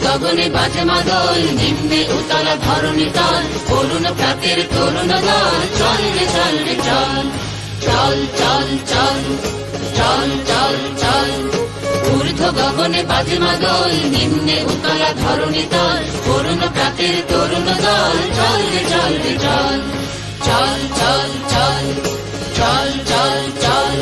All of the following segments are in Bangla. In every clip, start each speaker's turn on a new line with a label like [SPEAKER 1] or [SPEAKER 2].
[SPEAKER 1] গগনে বাজে মাদল, নিম্নে উতলা ধরণী তল, করুণ প্রাতের তরুণ দল, চল রে চল রে চল, চল চল চল, চল চল চল। ঊর্ধ্ব গগনে বাজে মাদল, নিম্নে উতলা ধরণী তল, করুণ প্রাতের তরুণ দল, চল রে চল রে চল, চল চল চল, চল চল চল।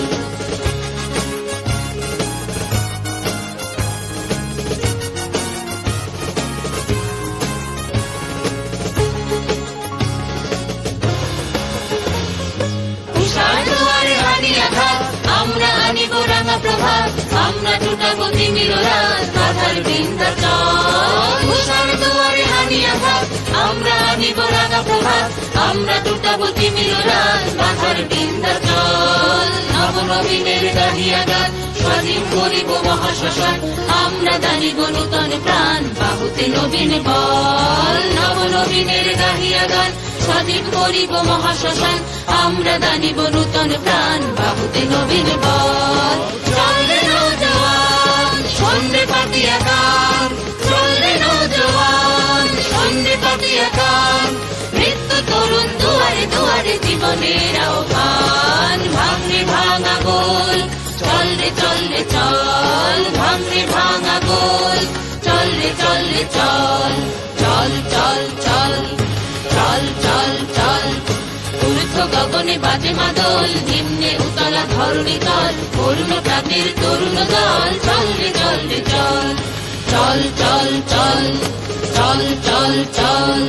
[SPEAKER 1] আমরা আনিব রাঙা প্রভাত, আমরা টুটাবো তিমির রাত, বাধার বিন্ধ্যাচল। উষার দুয়ারে হানি আঘাত, আমরা আনিব রাঙা প্রভাত, আমরা টুটাবো তিমির রাত, বাধার বিন্ধ্যাচল। নবনবীনের গাহিয়া গান, স্বাধীন করিব মহাশ্মশান, আমরা দানিব নূতন প্রাণ, বাহুতে নবীন বল। নবনবীনের গাহিয়া গান, স্বাধীন করিব মহাশ্মশান, আমরা দানিব নূতন প্রাণ, বাহুতে নবীন বল। চল রে নৌজওয়ান, সন্ধে পাতিয়া গান, চল রে নৌজওয়ান, সন্ধে পাতিয়া গান। মৃত্যু তরুণ দুয়ারে দুয়ারে জীবনের আহ্বান, ভাঙরে ভাঙা গোল, চল রে চল রে চল, ভাঙরে ভাঙা গোল, চল রে চল রে চল, চল চল চল, চল চল চল। ঊর্ধ্ব গগনে বাজে মাদল, নিম্নে উতলা ধরণী তল, করুণ প্রাতের তরুণ দল, চল রে চল রে চল, চল চল চল, চল চল চল।